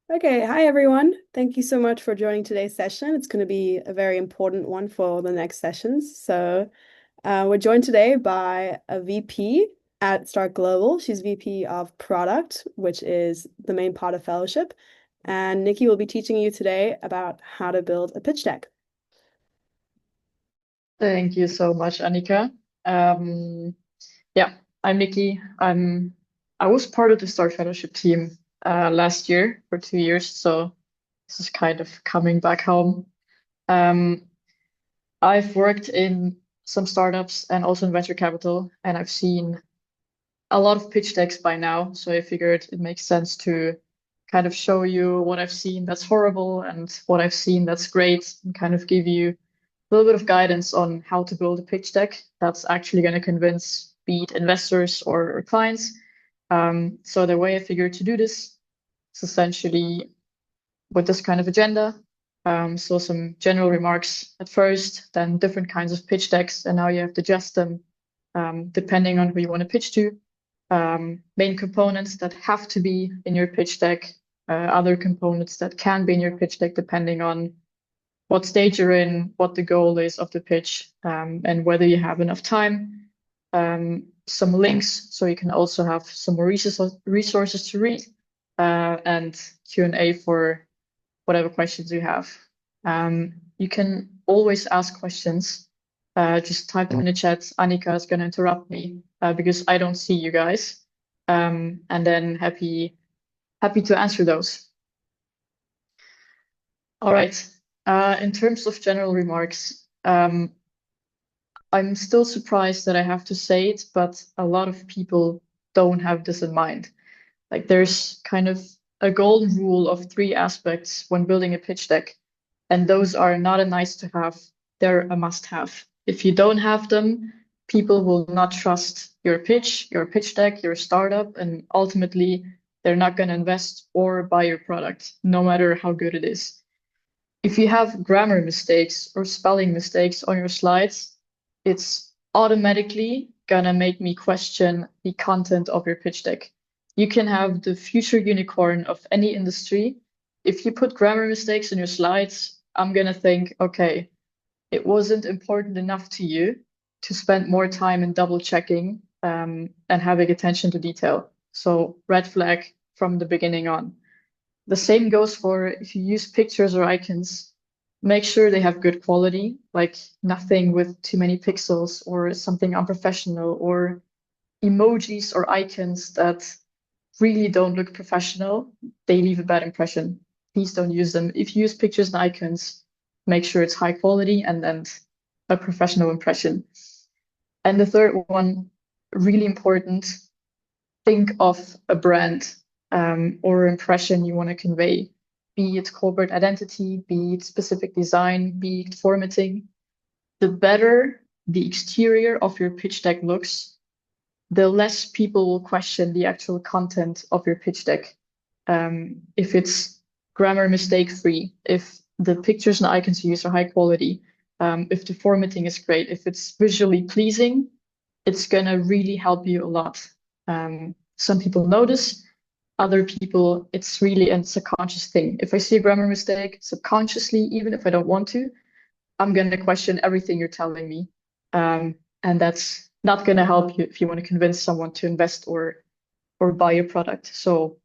Okay, hi everyone. Thank you so much for joining today's session. It's going to be a very important one for the next sessions. We're joined today by a VP at Start Global. She's VP of Product, which is the main part of fellowship. And Nikki will be teaching you today about how to build a pitch deck. Thank you so much, Annika. Um, yeah, I'm Nikki. I was part of the Start Fellowship team last year for 2 years, so this is kind of coming back home. Um, I've worked in some startups and also in venture capital, and I've seen a lot of pitch decks by now, so I figured it makes sense to kind of show you what I've seen that's horrible and what I've seen that's great, and kind of give you a little bit of guidance on how to build a pitch deck that's actually going to convince be it investors or clients. So the way I figured to do this is essentially with this kind of agenda. So some general remarks at first, then different kinds of pitch decks, and now you have to adjust them depending on who you want to pitch to. Main components that have to be in your pitch deck, other components that can be in your pitch deck depending on what stage you're in, what the goal is of the pitch, and whether you have enough time. Some links, so you can also have some more resources to read, and Q&A for whatever questions you have. You can always ask questions. Just type them in the chat. Annika is going to interrupt me because I don't see you guys. And then happy to answer those. All right. In terms of general remarks, I'm still surprised that I have to say it, but a lot of people don't have this in mind. Like there's kind of a golden rule of three aspects when building a pitch deck, and those are not a nice to have, they're a must have. If you don't have them, people will not trust your pitch deck, your startup, and ultimately they're not going to invest or buy your product, no matter how good it is. If you have grammar mistakes or spelling mistakes on your slides, it's automatically gonna make me question the content of your pitch deck. You can have the future unicorn of any industry. If you put grammar mistakes in your slides, I'm gonna think, okay, it wasn't important enough to you to spend more time in double checking and having attention to detail. So red flag from the beginning on. The same goes for if you use pictures or icons, make sure they have good quality, like nothing with too many pixels or something unprofessional or emojis or icons that really don't look professional. They leave a bad impression. Please don't use them. If you use pictures and icons, make sure it's high quality and a professional impression. And the third one, really important, think of a brand or impression you want to convey, be it corporate identity, be it specific design, be it formatting. The better the exterior of your pitch deck looks, the less people will question the actual content of your pitch deck. If it's grammar mistake free, if the pictures and icons you use are high quality, if the formatting is great, if it's visually pleasing, it's gonna really help you a lot. Some people notice, other people, it's really a subconscious thing. If I see a grammar mistake subconsciously, even if I don't want to, I'm gonna question everything you're telling me. And that's not gonna help you if you want to convince someone to invest or buy your product. So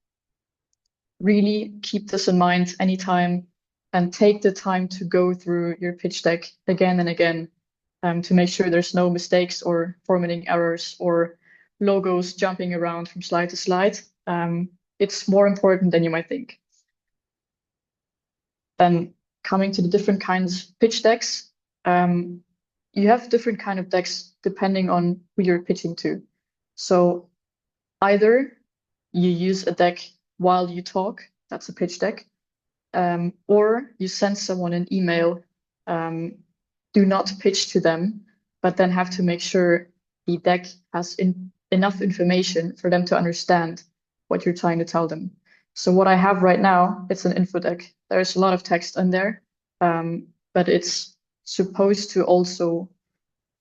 really keep this in mind anytime and take the time to go through your pitch deck again and again to make sure there's no mistakes or formatting errors or logos jumping around from slide to slide. It's more important than you might think. Then coming to the different kinds of pitch decks, you have different kind of decks depending on who you're pitching to. So either you use a deck while you talk, that's a pitch deck, or you send someone an email, do not pitch to them, but then have to make sure the deck has enough information for them to understand what you're trying to tell them. So what I have right now, it's an info deck. There's a lot of text in there, but it's supposed to also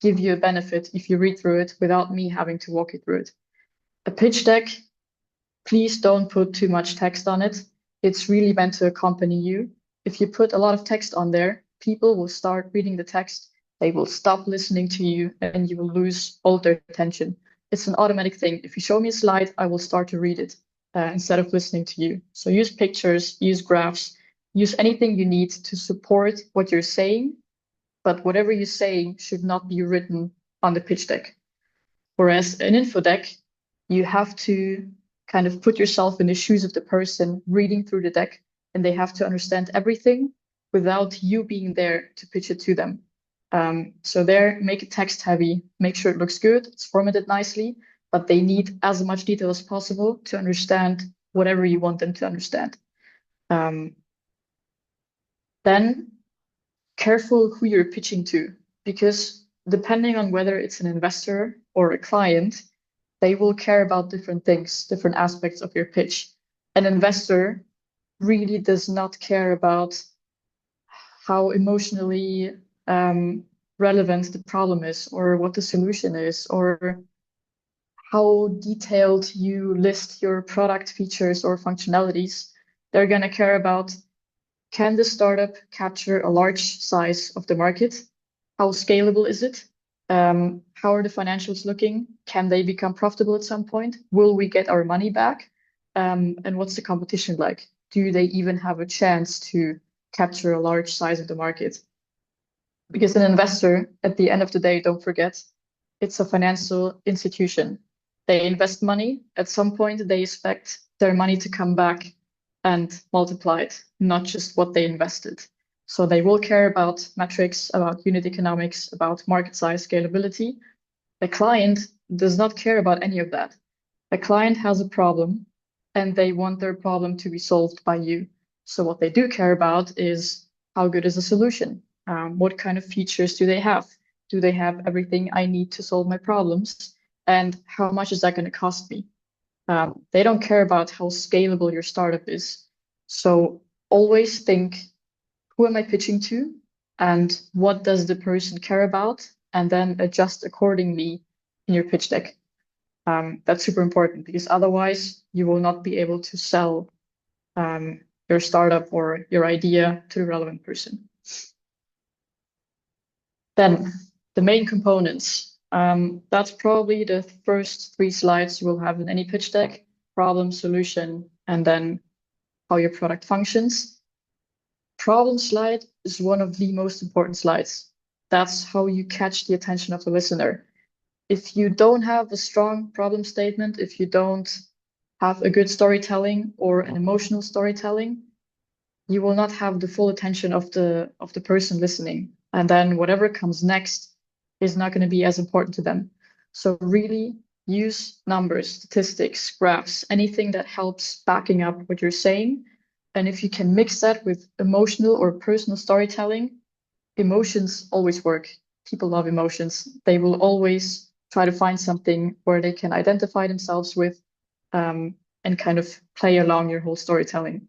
give you a benefit if you read through it without me having to walk you through it. A pitch deck, please don't put too much text on it. it's really meant to accompany you. If you put a lot of text on there, people will start reading the text, they will stop listening to you, and you will lose all their attention. It's an automatic thing. If you show me a slide, I will start to read it instead of listening to you. So use pictures, use graphs, use anything you need to support what you're saying, but whatever you're saying should not be written on the pitch deck. Whereas an info deck, you have to kind of put yourself in the shoes of the person reading through the deck, and they have to understand everything without you being there to pitch it to them. So there, make it text heavy, make sure it looks good, it's formatted nicely, but they need as much detail as possible to understand whatever you want them to understand. Then careful who you're pitching to, because depending on whether it's an investor or a client, they will care about different things, different aspects of your pitch. An investor really does not care about how emotionally relevant the problem is, or what the solution is, or how detailed you list your product features or functionalities. They're going to care about, can the startup capture a large size of the market? How scalable is it? How are the financials looking? Can they become profitable at some point? Will we get our money back? And what's the competition like? Do they even have a chance to capture a large size of the market? Because an investor, at the end of the day, don't forget, it's a financial institution. They invest money. At some point, they expect their money to come back and multiply it, not just what they invested. So they will care about metrics, about unit economics, about market size, scalability. A client does not care about any of that. A client has a problem and they want their problem to be solved by you. So what they do care about is, how good is the solution? What kind of features do they have? Do they have everything I need to solve my problems? And how much is that going to cost me? They don't care about how scalable your startup is. So always think, who am I pitching to? And what does the person care about? And then adjust accordingly in your pitch deck. That's super important, because otherwise you will not be able to sell your startup or your idea to the relevant person. Then the main components. That's probably the first 3 slides you will have in any pitch deck: problem, solution, and then how your product functions. Problem slide is one of the most important slides. That's how you catch the attention of the listener. If you don't have a strong problem statement, if you don't have a good storytelling or an emotional storytelling, you will not have the full attention of the person listening. And then whatever comes next is not going to be as important to them. So really use numbers, statistics, graphs, anything that helps backing up what you're saying. And if you can mix that with emotional or personal storytelling, emotions always work. People love emotions. They will always try to find something where they can identify themselves with, and kind of play along your whole storytelling.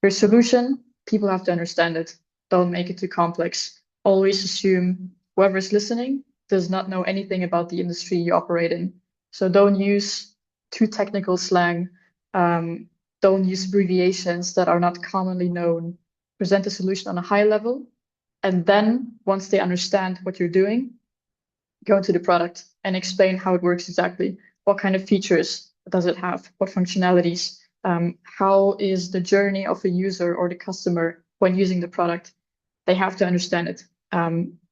Your solution, people have to understand it. Don't make it too complex. Always assume whoever's listening does not know anything about the industry you operate in. So don't use too technical slang. Don't use abbreviations that are not commonly known. Present the solution on a high level. And then once they understand what you're doing, go into the product and explain how it works exactly. What kind of features does it have? What functionalities? How is the journey of a user or the customer when using the product? They have to understand it.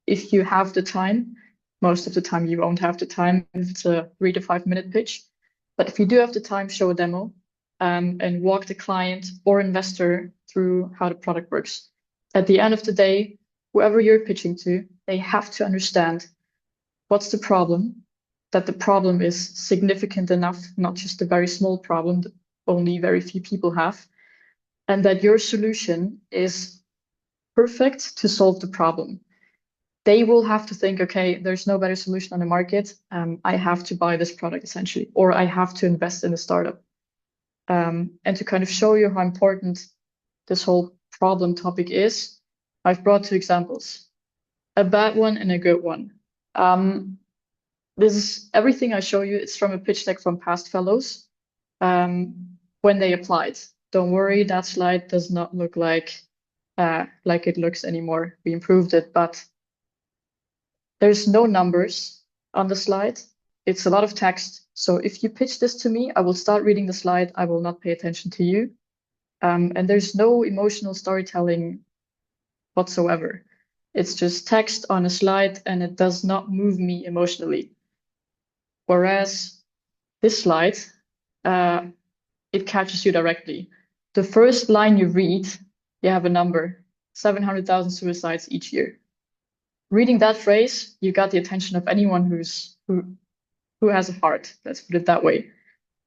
If you have the time, most of the time you won't have the time if it's a 3 to 5 minute pitch. But if you do have the time, show a demo and walk the client or investor through how the product works. At the end of the day, whoever you're pitching to, they have to understand what's the problem, that the problem is significant enough, not just a very small problem that only very few people have, and that your solution is perfect to solve the problem. They will have to think, okay, there's no better solution on the market. I have to buy this product essentially, or I have to invest in a startup. And to kind of show you how important this whole problem topic is, I've brought 2 examples, a bad one and a good one. This is everything I show you. It's from a pitch deck from past fellows when they applied. don't worry, that slide does not look like it looks anymore. We improved it, but there's no numbers on the slide. It's a lot of text. So if you pitch this to me, I will start reading the slide. I will not pay attention to you. And there's no emotional storytelling whatsoever. It's just text on a slide and it does not move me emotionally. Whereas this slide, it catches you directly. The first line you read, you have a number, 700,000 suicides each year. Reading that phrase, you got the attention of anyone who has a heart, let's put it that way.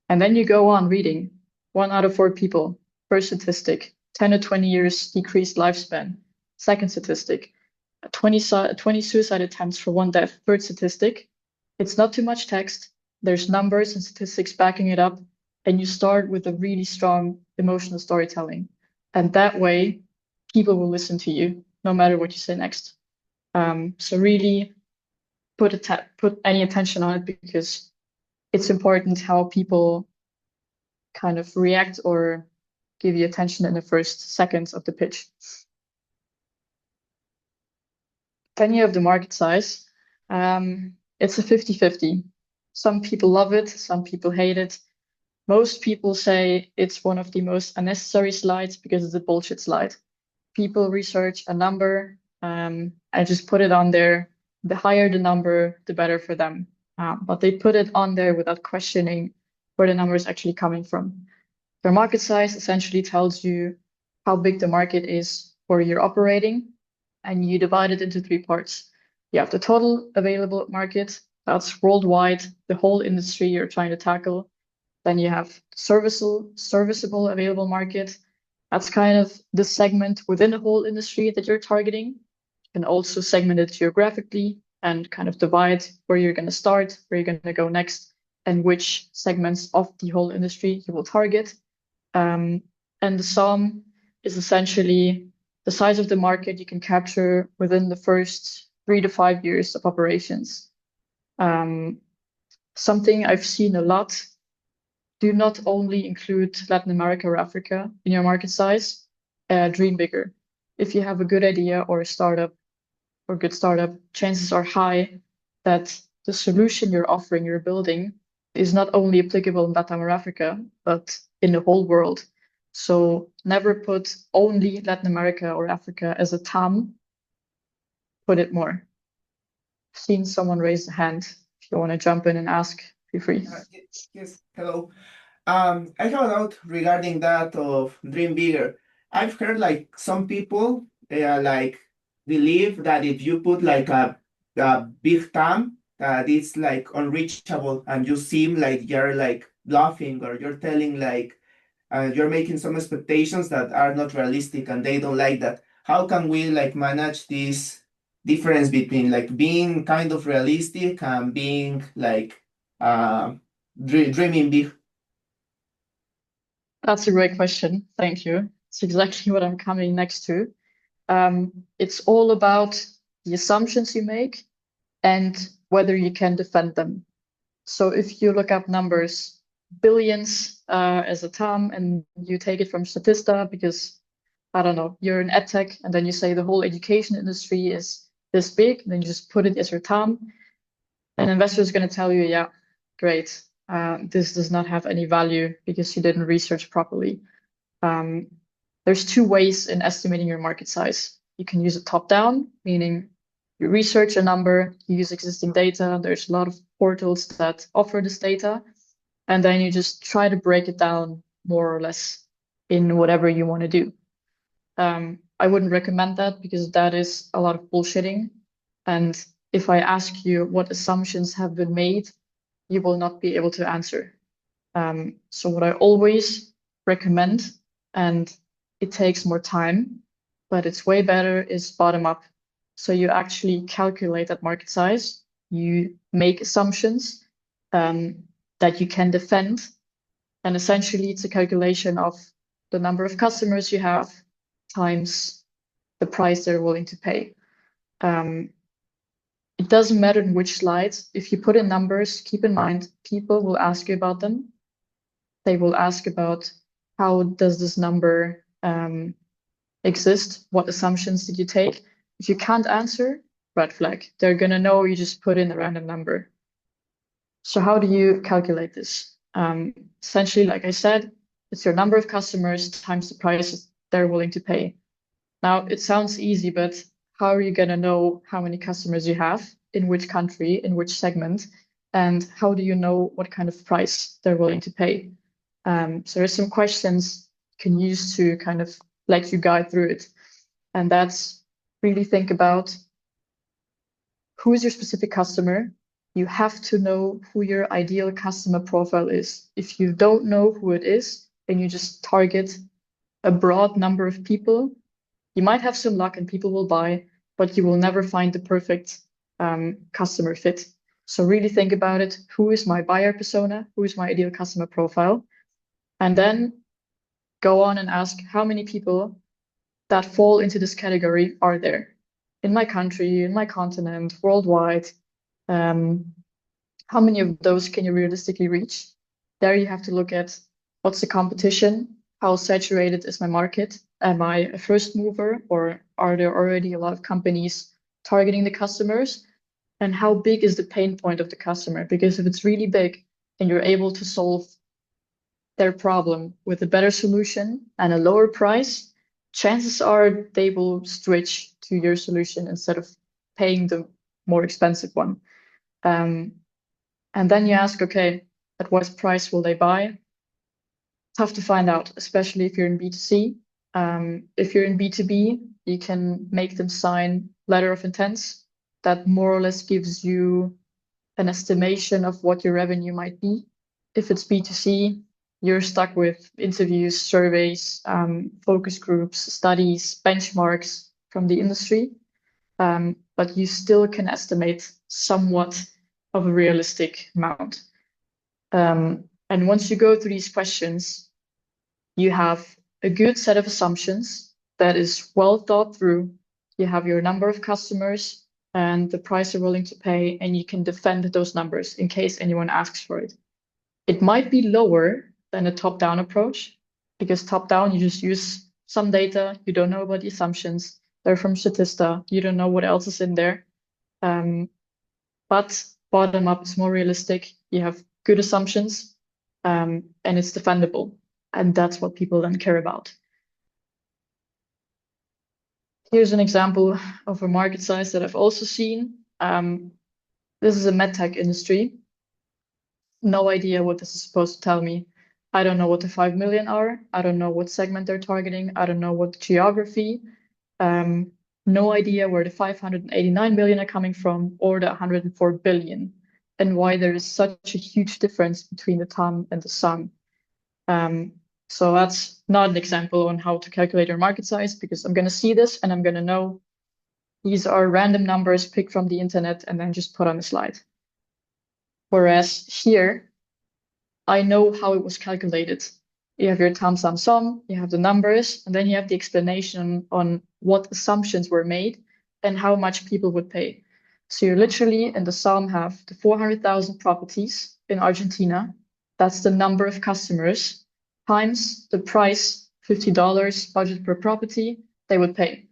And then you go on reading 1 out of 4 people, first statistic, 10 to 20 years decreased lifespan, second statistic, 20 suicide attempts for 1 death, third statistic. It's not too much text. There's numbers and statistics backing it up. And you start with a really strong emotional storytelling. And that way, people will listen to you, no matter what you say next. So really put any attention on it, because it's important how people kind of react or give you attention in the first seconds of the pitch. Then you have the market size. It's a 50-50. Some people love it, some people hate it. Most people say it's one of the most unnecessary slides because it's a bullshit slide. People research a number, I just put it on there. The higher the number, the better for them. But they put it on there without questioning where the number is actually coming from. Their market size essentially tells you how big the market is where you're operating, and you divide it into 3 parts. You have the total available market, that's worldwide, the whole industry you're trying to tackle. Then you have serviceable available market. That's kind of the segment within the whole industry that you're targeting. You can also segment it geographically and kind of divide where you're going to start, where you're going to go next, and which segments of the whole industry you will target. And the sum is essentially the size of the market you can capture within the first 3 to 5 years of operations. Something I've seen a lot: do not only include Latin America or Africa in your market size, dream bigger. If you have a good idea or a startup or good startup, chances are high that the solution you're offering, you're building, is not only applicable in Latin or Africa, but in the whole world. So never put only Latin America or Africa as a TAM, put it more. I've seen someone raise a hand. If you want to jump in and ask, feel free. Yes, hello. I have a doubt regarding that of dream bigger. I've heard like some people like believe that if you put like a big TAM, that it's like unreachable, and you seem like you're like bluffing, or you're telling like you're making some expectations that are not realistic, and they don't like that. How can we like manage this difference between like being kind of realistic and being like dreaming big? That's a great question. Thank you. It's exactly what I'm coming next to. It's all about the assumptions you make and whether you can defend them. So if you look up numbers, billions as a term, and you take it from Statista because, I don't know, you're in edtech, and then you say the whole education industry is this big, and then you just put it as your term, an investor is going to tell you, yeah, great. This does not have any value because you didn't research properly. There's 2 ways in estimating your market size. You can use it top-down, meaning you research a number, you use existing data. There's a lot of portals that offer this data, and then you just try to break it down more or less in whatever you want to do. I wouldn't recommend that because that is a lot of bullshitting. And if I ask you what assumptions have been made, you will not be able to answer. So what I always recommend, and it takes more time, but it's way better, is bottom up. So you actually calculate that market size, you make assumptions that you can defend, and essentially it's a calculation of the number of customers you have times the price they're willing to pay. It doesn't matter in which slides. If you put in numbers, keep in mind, people will ask you about them. They will ask about how does this number exist? What assumptions did you take? If you can't answer, red flag. They're gonna know you just put in a random number. So how do you calculate this? Essentially, like I said, it's your number of customers times the prices they're willing to pay. Now, it sounds easy, but how are you gonna know how many customers you have, in which country, in which segment, and how do you know what kind of price they're willing to pay? So there's some questions you can use to kind of let you guide through it. And that's really think about who is your specific customer. You have to know who your ideal customer profile is. If you don't know who it is, and you just target a broad number of people, you might have some luck and people will buy, but you will never find the perfect customer fit. So really think about it. Who is my buyer persona? Who is my ideal customer profile? And then go on and ask how many people that fall into this category are there in my country, in my continent, worldwide. How many of those can you realistically reach? There you have to look at what's the competition, how saturated is my market? Am I a first mover, or are there already a lot of companies targeting the customers? And how big is the pain point of the customer? Because if it's really big and you're able to solve their problem with a better solution and a lower price, chances are they will switch to your solution instead of paying the more expensive one. And then you ask, okay, at what price will they buy? Tough to find out, especially if you're in B2C. If you're in B2B, you can make them sign letter of intents that more or less gives you an estimation of what your revenue might be. If it's B2C, you're stuck with interviews, surveys, focus groups, studies, benchmarks from the industry. But you still can estimate somewhat of a realistic amount. And once you go through these questions, you have a good set of assumptions that is well thought through. You have your number of customers and the price you're willing to pay, and you can defend those numbers in case anyone asks for it. It might be lower than a top-down approach, because top-down, you just use some data, you don't know about the assumptions, they're from Statista, you don't know what else is in there. But bottom-up is more realistic, you have good assumptions, and it's defendable. And that's what people then care about. Here's an example of a market size that I've also seen. This is a medtech industry. No idea what this is supposed to tell me. I don't know what the 5 million are. I don't know what segment they're targeting. I don't know what geography. No idea where the 589 million are coming from, or the 104 billion, and why there is such a huge difference between the TAM and the SUM. So that's not an example on how to calculate your market size, because I'm going to see this and I'm going to know these are random numbers picked from the internet and then just put on a slide. Whereas here, I know how it was calculated. You have your TAM, SUM, SUM, you have the numbers, and then you have the explanation on what assumptions were made and how much people would pay. So you literally in the SUM have the 400,000 properties in Argentina. That's the number of customers times the price, $50 budget per property, they would pay.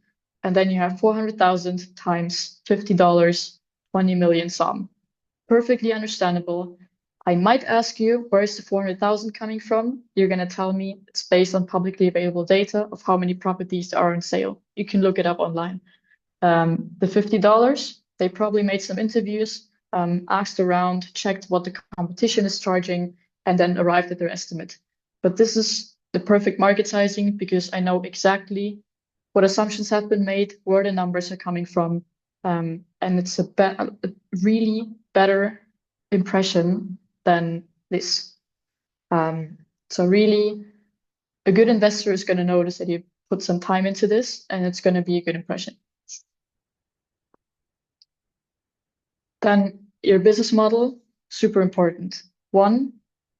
And then you have 400,000 times $50, 20 million SUM. Perfectly understandable. I might ask you, where is the 400,000 coming from? You're going to tell me it's based on publicly available data of how many properties are on sale. You can look it up online. The $50, they probably made some interviews, asked around, checked what the competition is charging, and then arrived at their estimate. But this is the perfect market sizing, because I know exactly what assumptions have been made, where the numbers are coming from, and it's a really better impression than this. So really, a good investor is going to notice that you put some time into this, and it's going to be a good impression. Then your business model, super important. One,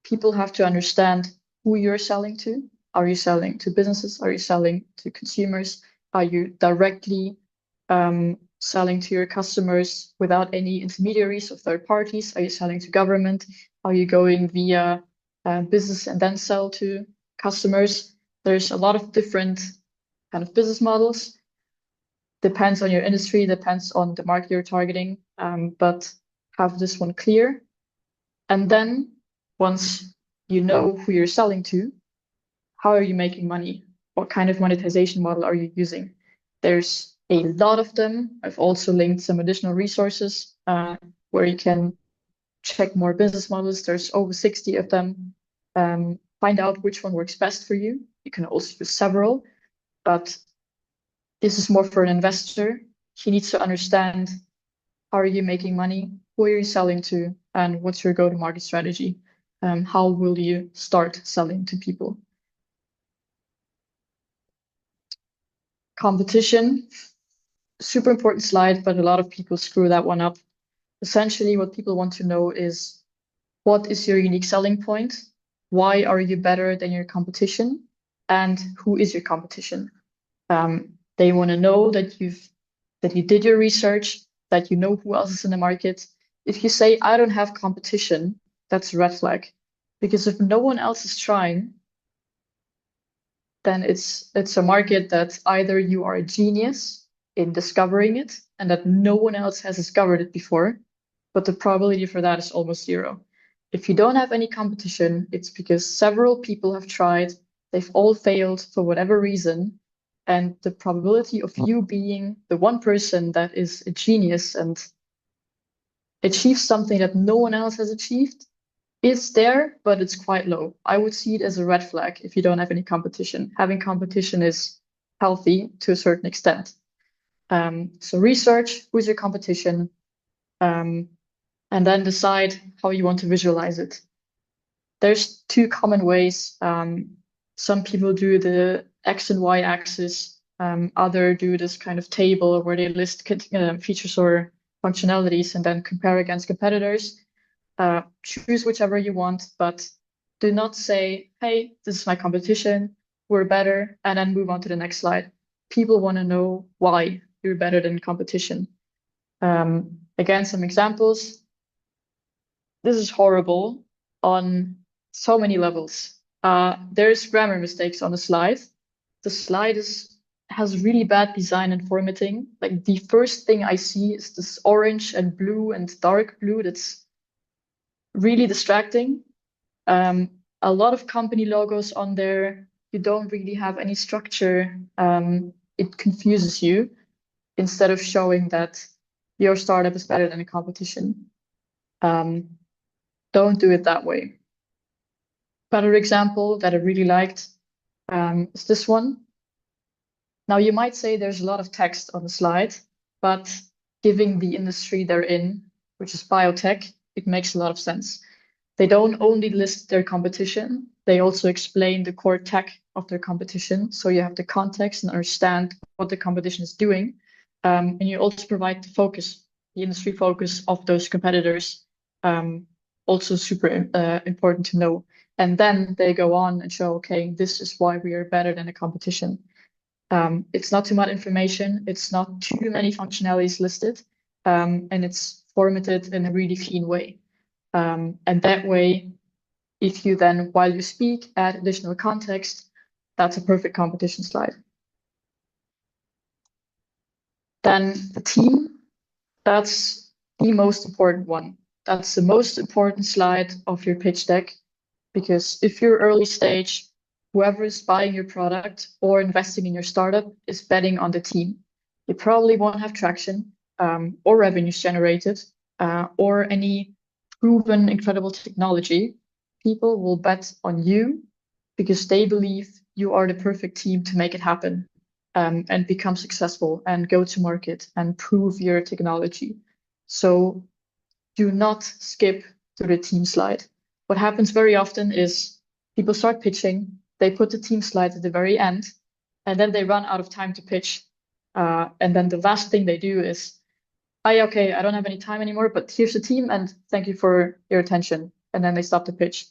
people have to understand who you're selling to. Are you selling to businesses? Are you selling to consumers? Are you directly selling to your customers without any intermediaries or third parties? Are you selling to government? Are you going via business and then sell to customers. There's a lot of different kind of business models. Depends on your industry, depends on the market you're targeting, but have this one clear. And then once you know who you're selling to, how are you making money? What kind of monetization model are you using? There's a lot of them. I've also linked some additional resources where you can check more business models. There's over 60 of them. Find out which one works best for you. You can also use several, but this is more for an investor. He needs to understand how are you making money, who are you selling to, and what's your go-to-market strategy? How will you start selling to people? Competition, super important slide, but a lot of people screw that one up. Essentially, what people want to know is, what is your unique selling point? Why are you better than your competition? And who is your competition? They want to know that you did your research, that you know who else is in the market. If you say, I don't have competition, that's a red flag. Because if no one else is trying, then it's a market that either you are a genius in discovering it and that no one else has discovered it before, but the probability for that is almost zero. If you don't have any competition, it's because several people have tried, they've all failed for whatever reason, and the probability of you being the one person that is a genius and achieves something that no one else has achieved is there, but it's quite low. I would see it as a red flag if you don't have any competition. Having competition is healthy to a certain extent. So research who's your competition, and then decide how you want to visualize it. There's two common ways. Some people do the X and Y axis, other do this kind of table where they list features or functionalities and then compare against competitors. Choose whichever you want, but do not say, hey, this is my competition, we're better, and then move on to the next slide. People want to know why you're better than competition. Again, some examples. This is horrible on so many levels. There's grammar mistakes on the slide. The slide has really bad design and formatting. Like the first thing I see is this orange and blue and dark blue that's really distracting. A lot of company logos on there. You don't really have any structure. It confuses you instead of showing that your startup is better than the competition. Don't do it that way. Better example that I really liked is this one. Now you might say there's a lot of text on the slide, but given the industry they're in, which is biotech, it makes a lot of sense. They don't only list their competition, they also explain the core tech of their competition. So you have the context and understand what the competition is doing. And you also provide the focus, the industry focus of those competitors. Also super important to know. And then they go on and show, okay, this is why we are better than the competition. It's not too much information. It's not too many functionalities listed. And it's formatted in a really clean way. And that way, if you then, while you speak, add additional context, that's a perfect competition slide. Then the team, that's the most important one. That's the most important slide of your pitch deck, because if you're early stage, whoever is buying your product or investing in your startup is betting on the team. You probably won't have traction or revenues generated or any proven incredible technology. People will bet on you because they believe you are the perfect team to make it happen and become successful and go to market and prove your technology. So do not skip to the team slide. What happens very often is people start pitching, they put the team slide at the very end, and then they run out of time to pitch. And then the last thing they do is, okay, I don't have any time anymore, but here's the team and thank you for your attention. And then they stop the pitch.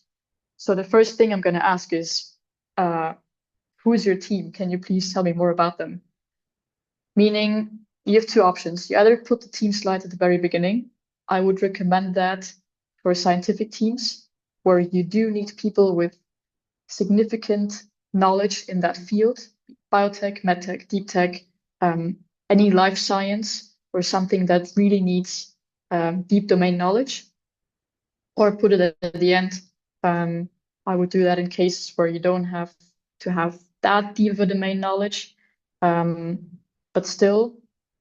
So the first thing I'm going to ask is, who is your team? Can you please tell me more about them? Meaning you have two options. You either put the team slide at the very beginning. I would recommend that for scientific teams where you do need people with significant knowledge in that field, biotech, medtech, deep tech, any life science, or something that really needs deep domain knowledge, or put it at the end. I would do that in cases where you don't have to have that deep of a domain knowledge, but still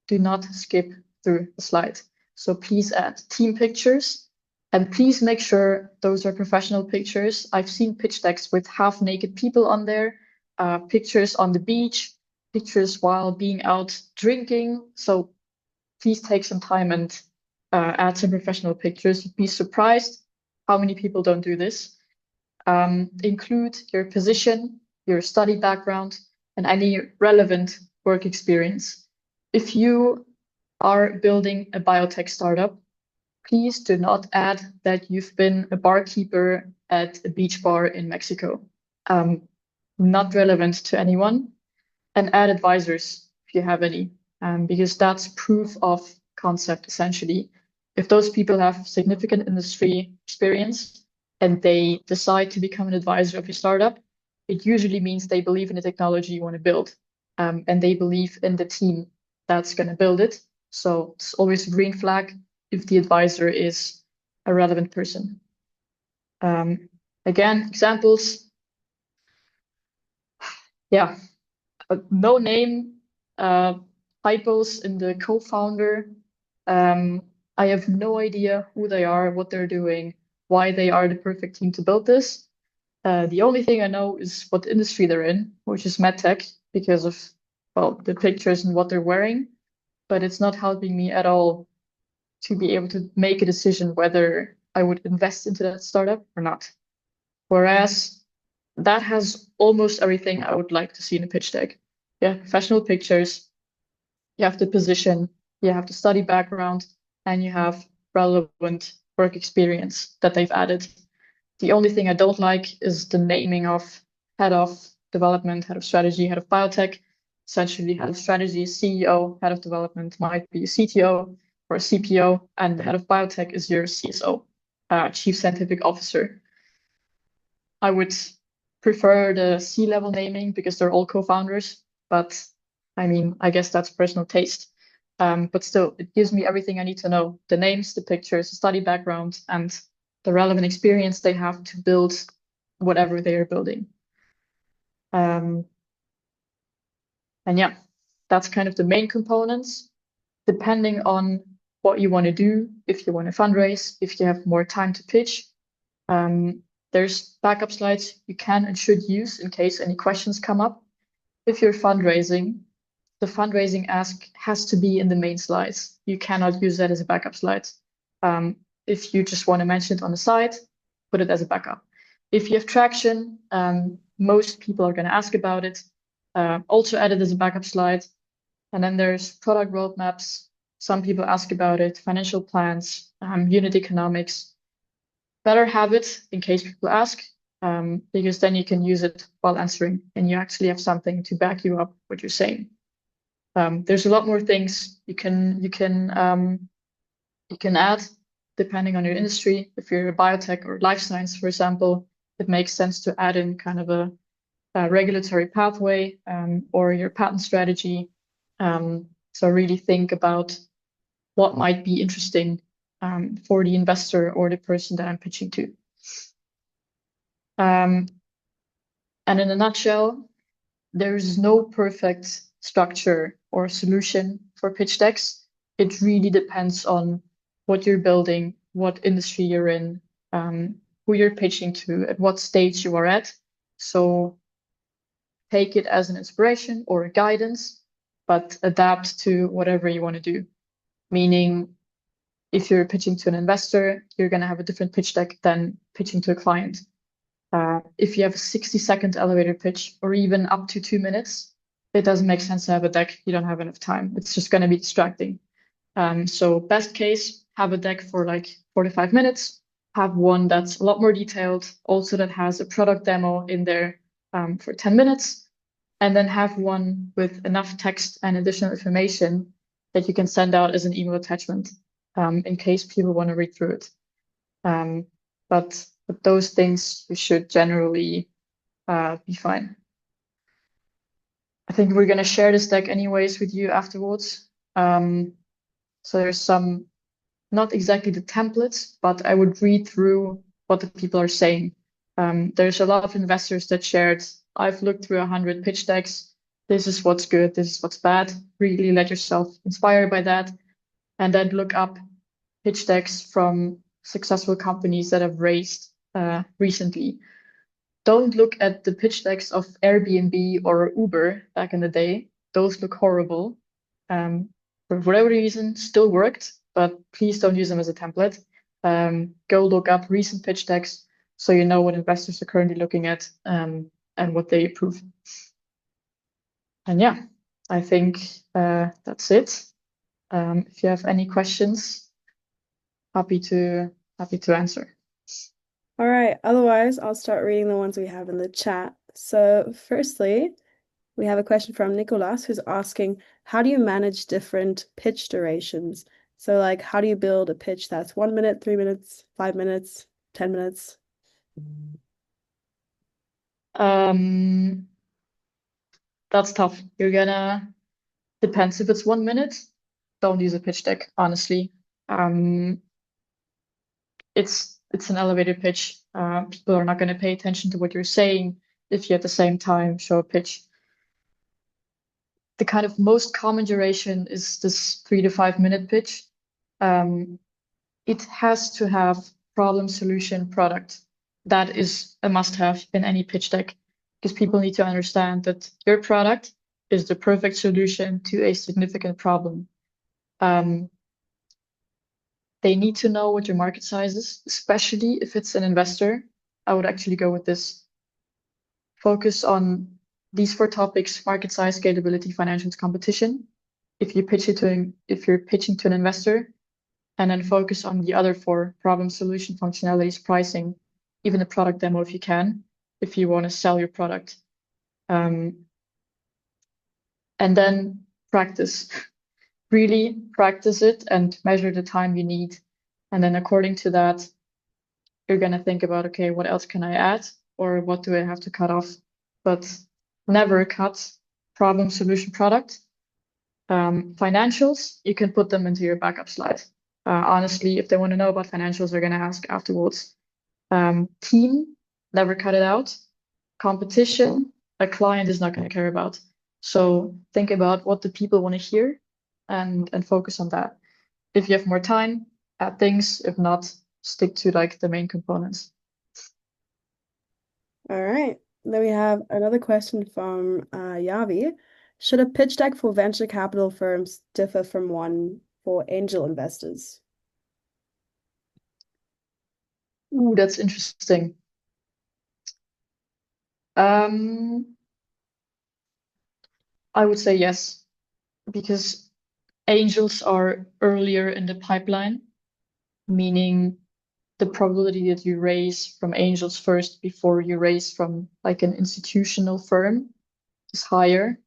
do not skip through the slide. So please add team pictures, and please make sure those are professional pictures. I've seen pitch decks with half-naked people on there, pictures on the beach, pictures while being out drinking. So please take some time and add some professional pictures. You'd be surprised how many people don't do this. Include your position, your study background, and any relevant work experience. If you are building a biotech startup, please do not add that you've been a barkeeper at a beach bar in Mexico. Not relevant to anyone. And add advisors if you have any, because that's proof of concept, essentially. If those people have significant industry experience and they decide to become an advisor of your startup, it usually means they believe in the technology you want to build, and they believe in the team that's going to build it. So it's always a green flag if the advisor is a relevant person. Again, examples. Yeah, no name, typos in the co-founder. I have no idea who they are, what they're doing, why they are the perfect team to build this. The only thing I know is what industry they're in, which is medtech, because of, well, the pictures and what they're wearing. But it's not helping me at all to be able to make a decision whether I would invest into that startup or not. Whereas that has almost everything I would like to see in a pitch deck. Yeah, professional pictures, you have the position, you have the study background, and you have relevant work experience that they've added. The only thing I don't like is the naming of head of development, head of strategy, head of biotech. Essentially, head of strategy is CEO, head of development might be a CTO or a CPO, and the head of biotech is your CSO, Chief Scientific Officer. I would prefer the C-level naming because they're all co-founders, but I mean, I guess that's personal taste. But still, it gives me everything I need to know: the names, the pictures, the study background, and the relevant experience they have to build whatever they are building. And yeah, that's kind of the main components. Depending on what you want to do, if you want to fundraise, if you have more time to pitch, there's backup slides you can and should use in case any questions come up. If you're fundraising, the fundraising ask has to be in the main slides. You cannot use that as a backup slide. If you just want to mention it on the side, put it as a backup. If you have traction, most people are going to ask about it. Also add it as a backup slide. And then there's product roadmaps. Some people ask about it, financial plans, unit economics. Better have it in case people ask, because then you can use it while answering and you actually have something to back you up what you're saying. There's a lot more things you can add depending on your industry. If you're a biotech or life science, for example, it makes sense to add in kind of a regulatory pathway, or your patent strategy. So really think about what might be interesting for the investor or the person that I'm pitching to. And in a nutshell, there is no perfect structure or solution for pitch decks. It really depends on what you're building, what industry you're in, who you're pitching to, at what stage you are at. So take it as an inspiration or a guidance, but adapt to whatever you want to do. Meaning, if you're pitching to an investor, you're going to have a different pitch deck than pitching to a client. If you have a 60-second elevator pitch or even up to 2 minutes, it doesn't make sense to have a deck. You don't have enough time. It's just going to be distracting. So best case, have a deck for like 45 minutes, have one that's a lot more detailed, also that has a product demo in there for 10 minutes, and then have one with enough text and additional information that you can send out as an email attachment in case people want to read through it. But those things you should generally be fine. I think we're gonna share this deck anyways with you afterwards. So there's some, not exactly the templates, but I would read through what the people are saying. There's a lot of investors that shared, I've looked through 100 pitch decks. This is what's good, this is what's bad. Really let yourself inspire by that. And then look up pitch decks from successful companies that have raised recently. Don't look at the pitch decks of Airbnb or Uber back in the day. Those look horrible. For whatever reason, still worked, but please don't use them as a template. Go look up recent pitch decks so you know what investors are currently looking at and what they approve. And yeah, I think that's it. If you have any questions, happy to answer. All right, otherwise, I'll start reading the ones we have in the chat. So, firstly, we have a question from Nicolas who's asking, how do you manage different pitch durations? So, like, how do you build a pitch that's 1 minute, 3 minutes, 5 minutes, 10 minutes? That's tough. Depends if it's 1 minute, don't use a pitch deck, honestly. It's an elevator pitch. People are not going to pay attention to what you're saying if you at the same time show a pitch. The kind of most common duration is this 3 to 5 minute pitch. It has to have problem, solution, product. That is a must-have in any pitch deck because people need to understand that your product is the perfect solution to a significant problem. They need to know what your market size is, especially if it's an investor. I would actually go with this. Focus on these 4 topics: market size, scalability, financials, competition. If you're pitching to an investor, and then focus on the other 4: problem, solution, functionalities, pricing, even a product demo if you can, if you want to sell your product. And then practice. Really practice it and measure the time you need. And then according to that, you're going to think about, okay, what else can I add? Or what do I have to cut off? But never cut problem, solution, product. Financials, you can put them into your backup slide. Honestly, if they want to know about financials, they're going to ask afterwards. Team, never cut it out. Competition, a client is not going to care about. So think about what the people want to hear and focus on that. If you have more time, add things. If not, stick to like the main components. All right. Then we have another question from Yavi. Should a pitch deck for venture capital firms differ from one for angel investors? Ooh, that's interesting. I would say yes, because angels are earlier in the pipeline, meaning the probability that you raise from angels first before you raise from like an institutional firm is higher.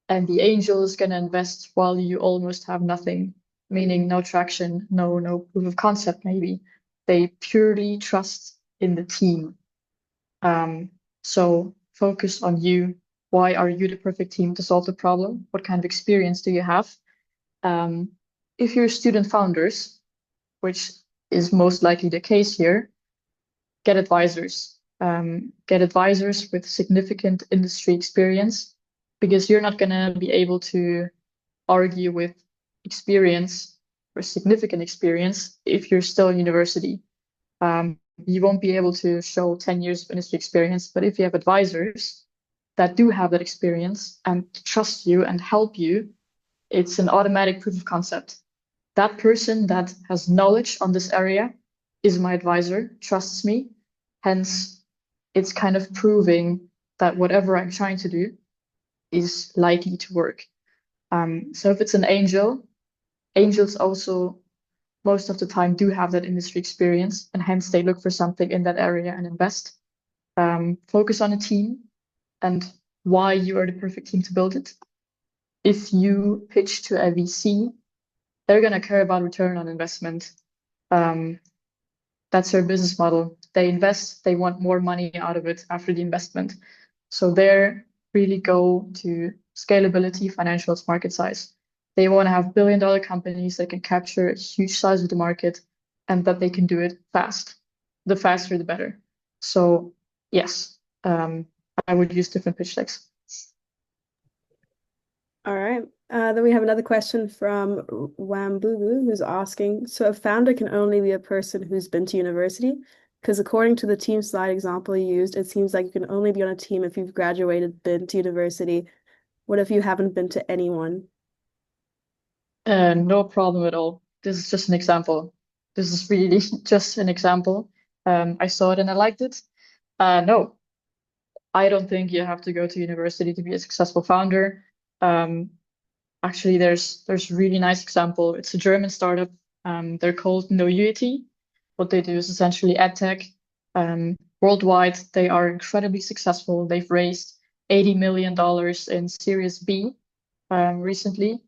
And the angel is going to invest while you almost have nothing, meaning no traction, no proof of concept, maybe. They purely trust in the team. So focus on you. Why are you the perfect team to solve the problem? What kind of experience do you have? If you're student founders, which is most likely the case here, get advisors. Get advisors with significant industry experience, because you're not going to be able to argue with experience or significant experience if you're still in university. You won't be able to show 10 years of industry experience, but if you have advisors that do have that experience and trust you and help you, it's an automatic proof of concept. That person that has knowledge on this area is my advisor, trusts me. Hence, it's kind of proving that whatever I'm trying to do is likely to work. So if it's an angel, angels also most of the time do have that industry experience, and hence they look for something in that area and invest. Focus on a team and why you are the perfect team to build it. If you pitch to a VC, they're going to care about return on investment. That That's their business model. They invest, they want more money out of it after the investment. So they really go to scalability, financials, market size. They want to have billion-dollar companies that can capture a huge size of the market and that they can do it fast. The faster, the better. So yes, I would use different pitch decks. All right. Then we have another question from Wambugu who's asking, so a founder can only be a person who's been to university? Because according to the team slide example you used, it seems like you can only be on a team if you've graduated, been to university. What if you haven't been to anyone? No problem at all. This is just an example. This is really just an example. I saw it and I liked it. No, I don't think you have to go to university to be a successful founder. Actually, there's a really nice example. It's a German startup. They're called Knowuity. What they do is essentially edtech. Worldwide, they are incredibly successful. They've raised $80 million in Series B recently,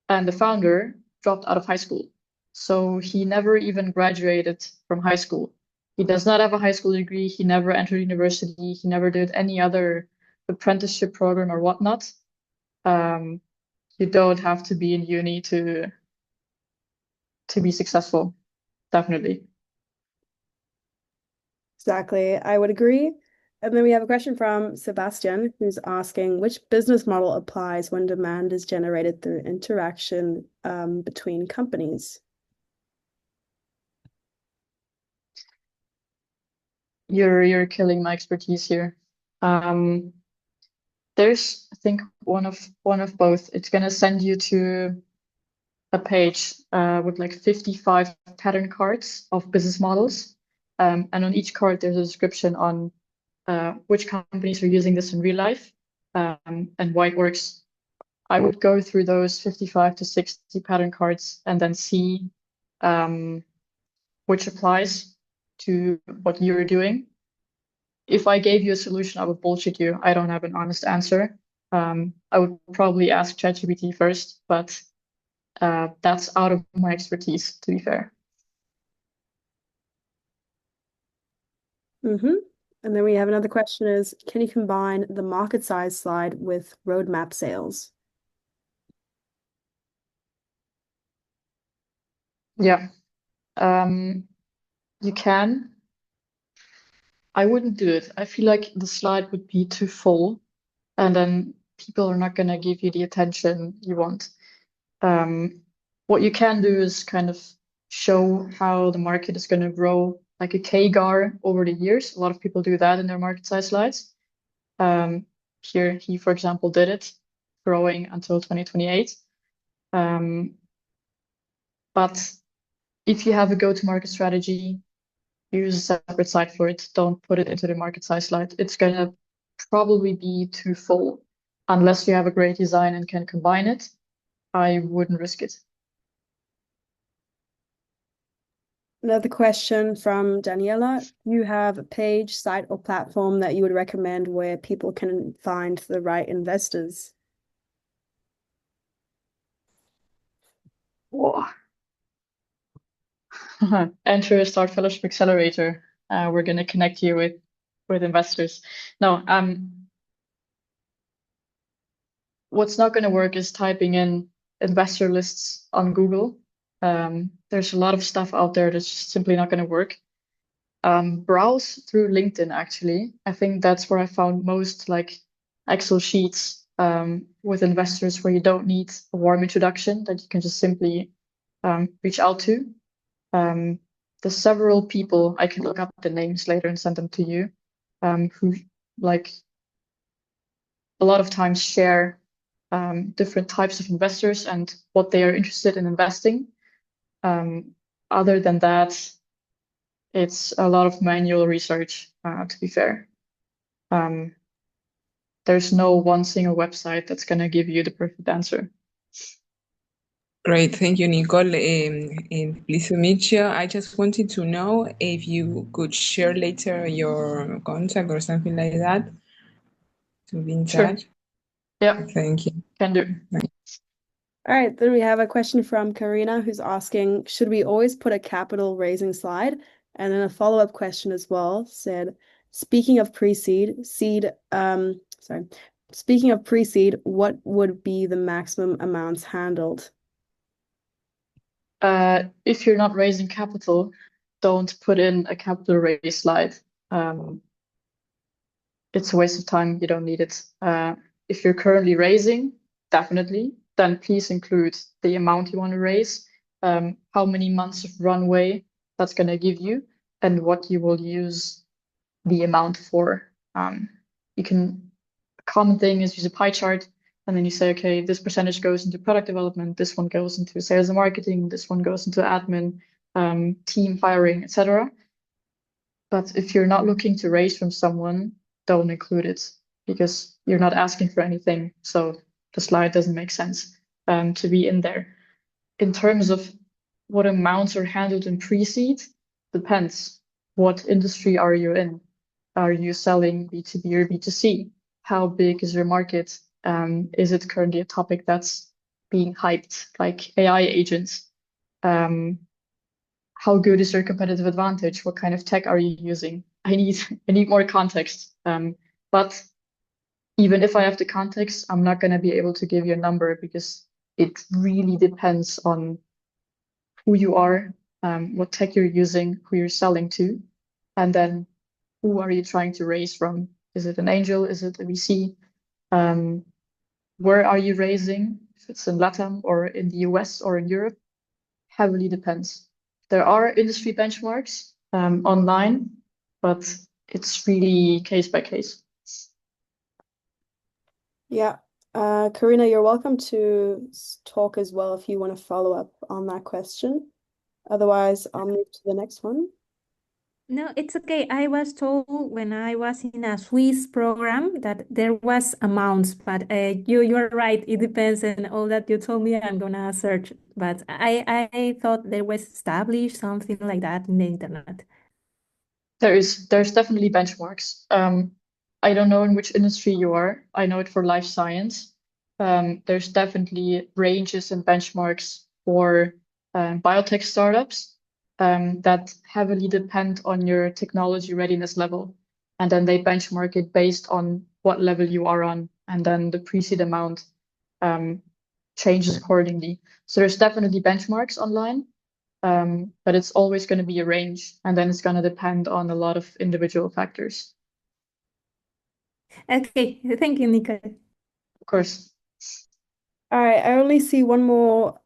and the founder dropped out of high school. So he never even graduated from high school. He does not have a high school degree. He never entered university. He never did any other apprenticeship program or whatnot. You don't have to be in uni to be successful, definitely. Exactly. I would agree. And then we have a question from Sebastian who's asking, which business model applies when demand is generated through interaction between companies? You're killing my expertise here. There's, I think, one of both. It's gonna send you to a page with like 55 pattern cards of business models. And on each card, there's a description on which companies are using this in real life and why it works. I would go through those 55 to 60 pattern cards and then see which applies to what you're doing. If I gave you a solution, I would bullshit you. I don't have an honest answer. I would probably ask ChatGPT first, but that's out of my expertise, to be fair. And then we have another question is, can you combine the market size slide with roadmap sales? Yeah, you can. I wouldn't do it. I feel like the slide would be too full, and then people are not going to give you the attention you want. What you can do is kind of show how the market is going to grow, like a CAGR over the years. A lot of people do that in their market size slides. Here, he, for example, did it, growing until 2028. But if you have a go-to-market strategy, use a separate slide for it. Don't put it into the market size slide. It's going to probably be too full. Unless you have a great design and can combine it, I wouldn't risk it. Another question from Daniela. You have a page, site, or platform that you would recommend where people can find the right investors? Whoa. Enter Start Fellowship Accelerator. We're going to connect you with investors. No, what's not going to work is typing in investor lists on Google. There's a lot of stuff out there that's just simply not going to work. Browse through LinkedIn, actually. I think that's where I found most like Excel sheets with investors where you don't need a warm introduction, that you can just simply reach out to. There's several people, I can look up the names later and send them to you, who like a lot of times share different types of investors and what they are interested in investing. Other than that, it's a lot of manual research, to be fair. There's no one single website that's going to give you the perfect answer. Great, thank you, Nicole. Pleased to meet you. I just wanted to know if you could share later your contact or something like that to be in Sure. touch. Yeah, Thank you. can do. All right, then we have a question from Karina who's asking, should we always put a capital raising slide? And then a follow-up question as well said, speaking of pre-seed, what would be the maximum amounts handled? If you're not raising capital, don't put in a capital raise slide. It's a waste of time. You don't need it. If you're currently raising, definitely, then please include the amount you want to raise, how many months of runway that's going to give you, and what you will use the amount for. A common thing is use a pie chart, and then you say, okay, this percentage goes into product development, this one goes into sales and marketing, this one goes into admin, team hiring, etc. But if you're not looking to raise from someone, don't include it because you're not asking for anything. So the slide doesn't make sense to be in there. In terms of what amounts are handled in pre-seed, depends. What industry are you in? Are you selling B2B or B2C? How big is your market? Is it currently a topic that's being hyped, like AI agents? How good is your competitive advantage? What kind of tech are you using? I need more context. But even if I have the context, I'm not going to be able to give you a number because it really depends on who you are, what tech you're using, who you're selling to, and then who are you trying to raise from? Is it an angel? Is it a VC? Where are you raising? If it's in LATAM or in the US or in Europe, heavily depends. There are industry benchmarks online, but it's really case by case. Yeah. Karina, you're welcome to talk as well if you want to follow up on that question. Otherwise, I'll move to the next one. No, it's okay. I was told when I was in a Swiss program that there was amounts, but you're right. It depends, and all that you told me, I'm gonna search. But I thought there was established something like that in the internet. There's definitely benchmarks. I don't know in which industry you are. I know it for life science. There's definitely ranges and benchmarks for biotech startups that heavily depend on your technology readiness level. And then they benchmark it based on what level you are on. And then the pre-seed amount changes accordingly. So there's definitely benchmarks online, but it's always going to be a range. And then it's going to depend on a lot of individual factors. Okay, thank you, Nicole. Of course. All right, I only see one more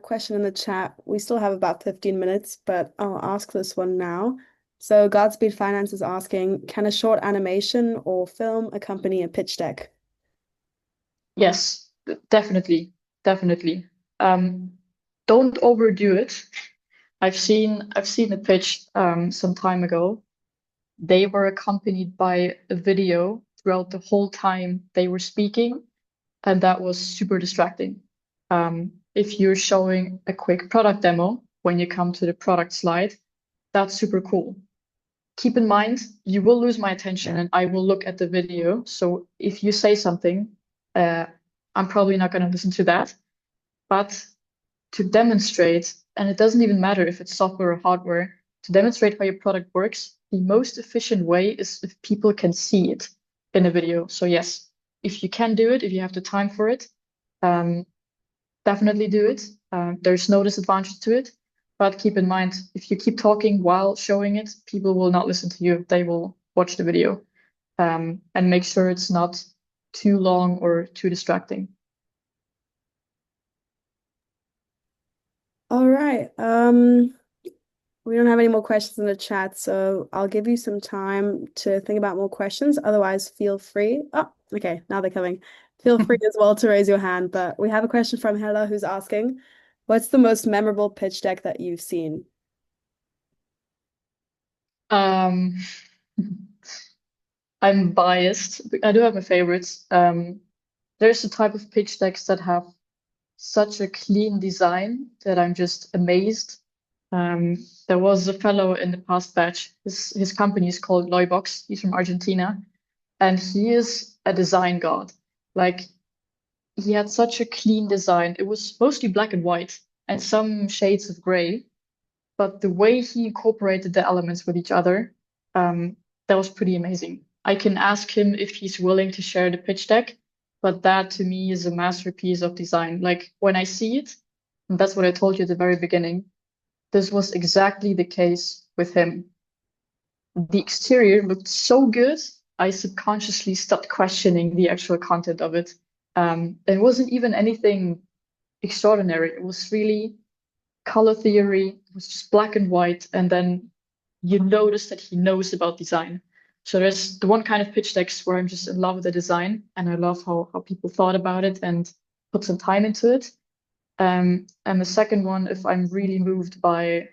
question in the chat. We still have about 15 minutes, but I'll ask this one now. So Godspeed Finance is asking, can a short animation or film accompany a pitch deck? Yes, definitely. Definitely. Don't overdo it. I've seen a pitch some time ago. They were accompanied by a video throughout the whole time they were speaking, and that was super distracting. If you're showing a quick product demo when you come to the product slide, that's super cool. Keep in mind, you will lose my attention and I will look at the video. So if you say something, I'm probably not going to listen to that. But to demonstrate, and it doesn't even matter if it's software or hardware, to demonstrate how your product works, the most efficient way is if people can see it in a video. So yes, if you can do it, if you have the time for it, definitely do it. There's no disadvantage to it. But keep in mind, if you keep talking while showing it, people will not listen to you. They will watch the video. And make sure it's not too long or too distracting. All right. We don't have any more questions in the chat, so I'll give you some time to think about more questions. Otherwise, feel free. Oh, okay, now they're coming. Feel free as well to raise your hand. But we have a question from Hella who's asking, what's the most memorable pitch deck that you've seen? I'm biased. I do have my favorites. There's a type of pitch decks that have such a clean design that I'm just amazed. There was a fellow in the past batch. His company is called Loybox. He's from Argentina, and he is a design god. Like, he had such a clean design. It was mostly black and white and some shades of gray, but the way he incorporated the elements with each other, that was pretty amazing. I can ask him if he's willing to share the pitch deck, but that to me is a masterpiece of design. Like when I see it, and that's what I told you at the very beginning, this was exactly the case with him. The exterior looked so good, I subconsciously stopped questioning the actual content of it. It wasn't even anything extraordinary. It was really color theory. It was just black and white, and then you notice that he knows about design. So there's the one kind of pitch decks where I'm just in love with the design, and I love how people thought about it and put some time into it. And the second one, if I'm really moved by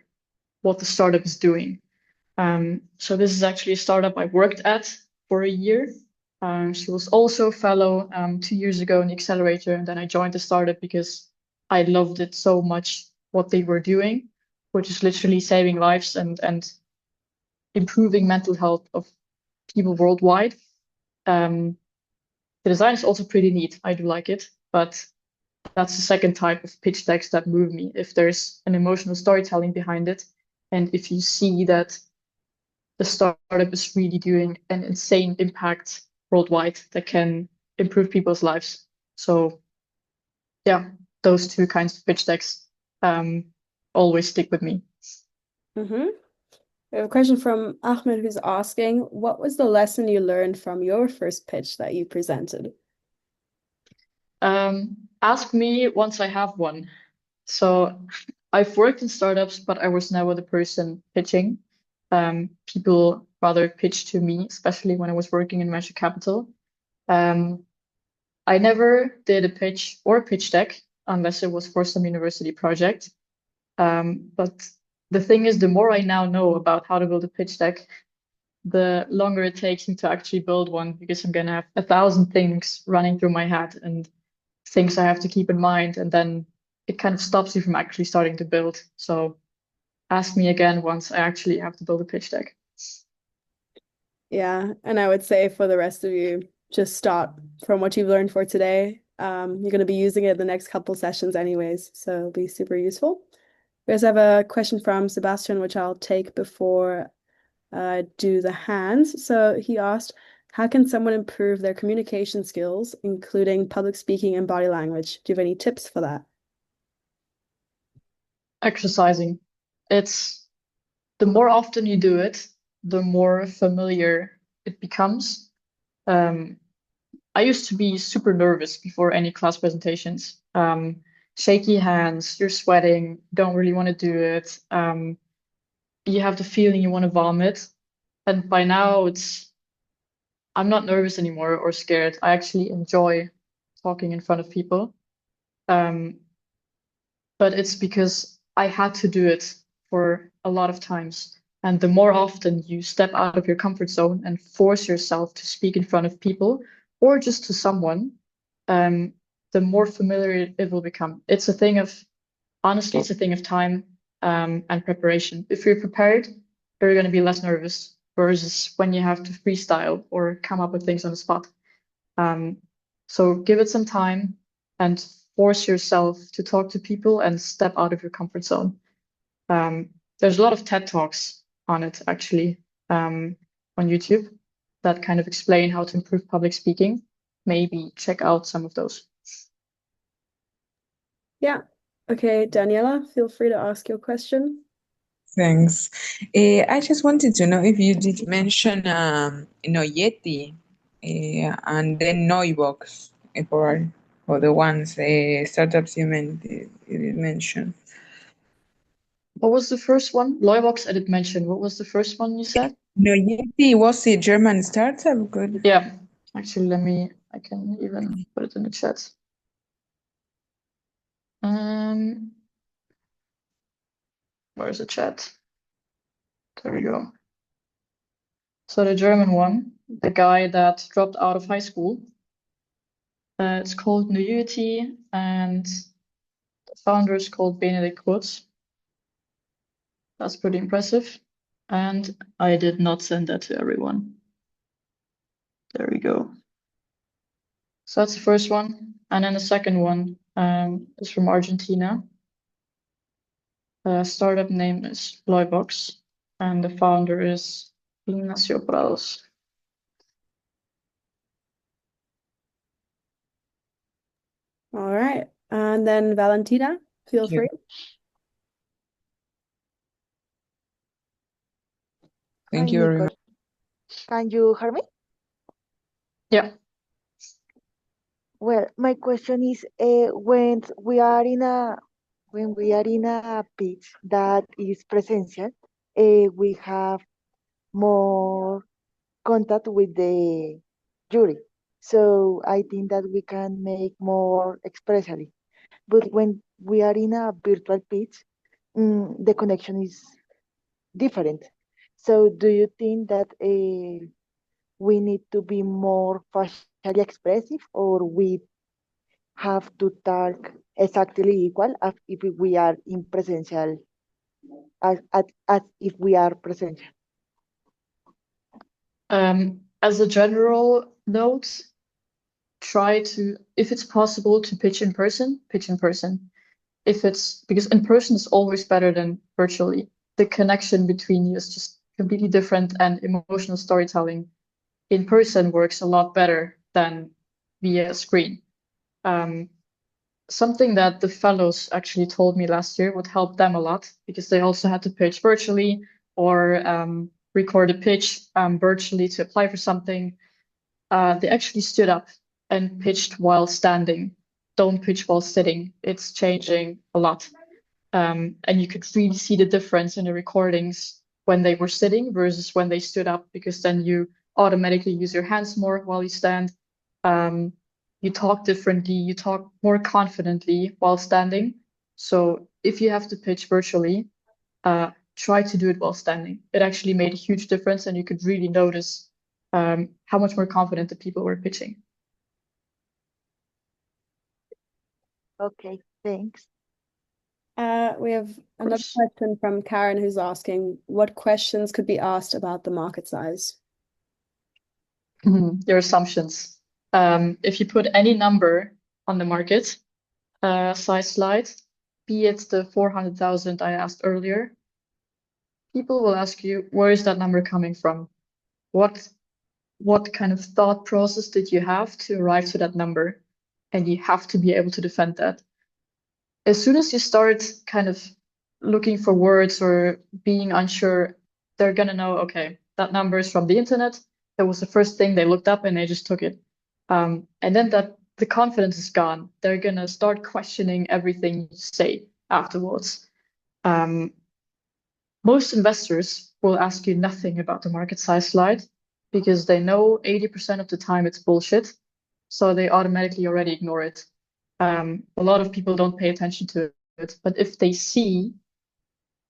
what the startup is doing. So this is actually a startup I worked at for a year. She was also a fellow 2 years ago in the accelerator, and then I joined the startup because I loved it so much what they were doing, which is literally saving lives and improving mental health of people worldwide. The design is also pretty neat. I do like it, but that's the second type of pitch decks that move me. If there's an emotional storytelling behind it, and if you see that the startup is really doing an insane impact worldwide that can improve people's lives. So yeah, those two kinds of pitch decks always stick with me. Mm-hmm. We have a question from Ahmed who's asking, what was the lesson you learned from your first pitch that you presented? Ask me once I have one. So I've worked in startups, but I was never the person pitching. People rather pitch to me, especially when I was working in venture capital. I never did a pitch or a pitch deck unless it was for some university project. But the thing is, the more I now know about how to build a pitch deck, the longer it takes me to actually build one because I'm gonna have 1,000 things running through my head and things I have to keep in mind, and then it kind of stops you from actually starting to build. So ask me again once I actually have to build a pitch deck. Yeah, and I would say for the rest of you, just start from what you've learned for today. You're going to be using it the next couple sessions anyways, so it'll be super useful. We also have a question from Sebastian, which I'll take before I do the hands. So he asked, how can someone improve their communication skills, including public speaking and body language? Do you have any tips for that? Exercising. It's the more often you do it, the more familiar it becomes. I used to be super nervous before any class presentations. Shaky hands, you're sweating, don't really want to do it. You have the feeling you want to vomit. And by now I'm not nervous anymore or scared. I actually enjoy talking in front of people. But it's because I had to do it for a lot of times. And the more often you step out of your comfort zone and force yourself to speak in front of people or just to someone, the more familiar it will become. Honestly, it's a thing of time and preparation. If you're prepared, you're going to be less nervous versus when you have to freestyle or come up with things on the spot. So give it some time and force yourself to talk to people and step out of your comfort zone. There's a lot of TED Talks on it, actually, on YouTube that kind of explain how to improve public speaking. Maybe check out some of those. Yeah. Okay, Daniela, feel free to ask your question. Thanks. I just wanted to know if you did mention, Yeti, and then Noibox for the ones startups you did mention. What was the first one? Loybox I did mention. What was the first one you said? No, Yeti was a German startup. Good. Yeah, actually, I can even put it in the chat. Where's the chat? There we go. So the German one, the guy that dropped out of high school, it's called Nuyuti, and the founder is called Benedikt Kurz. That's pretty impressive. And I did not send that to everyone. There we go. So that's the first one. And then the second one is from Argentina. Startup name is Loybox, and the founder is Ignacio Prados. All right. And then Valentina, feel Thank you. free. Thank Hi, you very Nicole. much. Can you hear me? Yeah. Well, my question is, when we are in a pitch that is presential, we have more contact with the jury. So I think that we can make more expressly. But when we are in a virtual pitch, the connection is different. So do you think that we need to be more facially expressive, or we have to talk exactly equal as if we are in presential, as if we are presential? As a general note, try to, if it's possible to pitch in person, pitch in person. If it's because in person is always better than virtually. The connection between you is just completely different, and emotional storytelling in person works a lot better than via screen. Something that the fellows actually told me last year would help them a lot because they also had to pitch virtually or record a pitch virtually to apply for something. They actually stood up and pitched while standing. Don't pitch while sitting. It's changing a lot. And you could really see the difference in the recordings when they were sitting versus when they stood up, because then you automatically use your hands more while you stand. You talk differently, you talk more confidently while standing. So if you have to pitch virtually, try to do it while standing. It actually made a huge difference, and you could really notice how much more confident the people were pitching. Okay, thanks. We have another course. question from Karen who's asking, what questions could be asked about the market size? Your assumptions. If you put any number on the market size slide, be it the 400,000 I asked earlier, people will ask you, where is that number coming from? What kind of thought process did you have to arrive to that number? And you have to be able to defend that. As soon as you start kind of looking for words or being unsure, they're gonna know, okay, that number is from the internet. That was the first thing they looked up and they just took it. And then that the confidence is gone. They're gonna start questioning everything you say afterwards. Most investors will ask you nothing about the market size slide because they know 80% of the time it's bullshit. So they automatically already ignore it. A lot of people don't pay attention to it, but if they see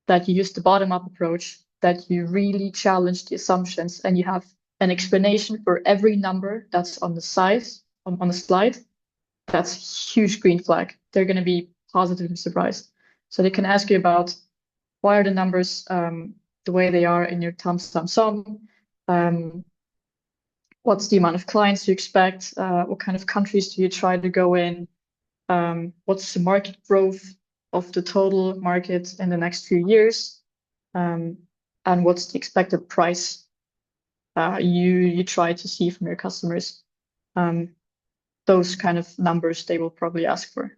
that you use the bottom-up approach, that you really challenge the assumptions, and you have an explanation for every number that's on the size on the slide, that's a huge green flag. They're going to be positively surprised. So they can ask you about why are the numbers the way they are in your sum. What's the amount of clients you expect? What kind of countries do you try to go in? What's the market growth of the total market in the next few years? And what's the expected price you try to see from your customers? Those kind of numbers they will probably ask for.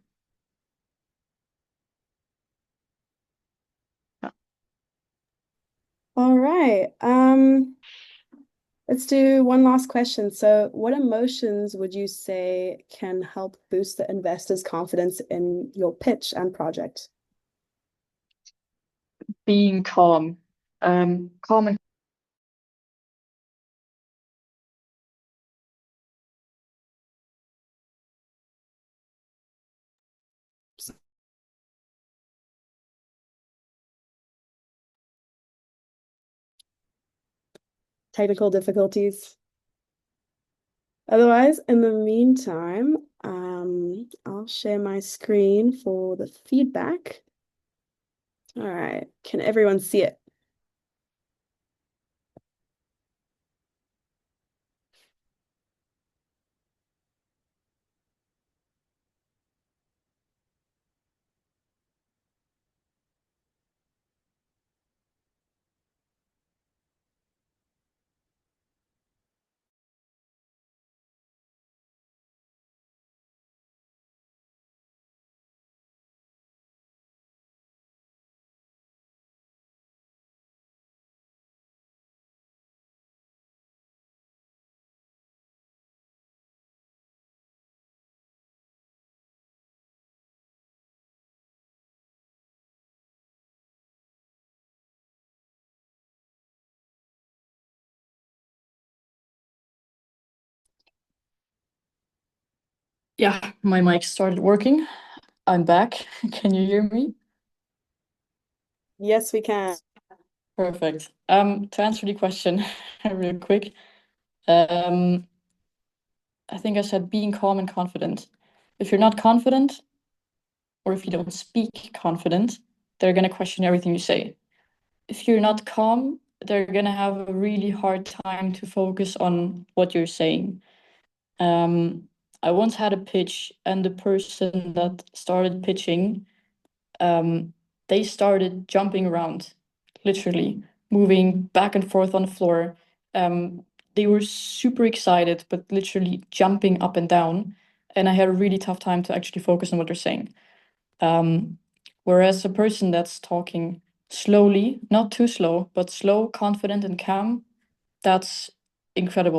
Yeah. All right. Let's do one last question. So, what emotions would you say can help boost the investors' confidence in your pitch and project? Being calm. Calm and Technical difficulties. Otherwise, in the meantime, I'll share my screen for the feedback. All right, can everyone see it? Yeah, my mic started working. I'm back. Can you hear me? Yes, we can. Perfect. To answer the question real quick, I think I said being calm and confident. If you're not confident, or if you don't speak confident, they're gonna question everything you say. If you're not calm, they're gonna have a really hard time to focus on what you're saying. I once had a pitch, and the person that started pitching, they started jumping around, literally moving back and forth on the floor. They were super excited, but literally jumping up and down. And I had a really tough time to actually focus on what they're saying. Whereas a person that's talking slowly, not too slow, but slow, confident, and calm, that's incredible.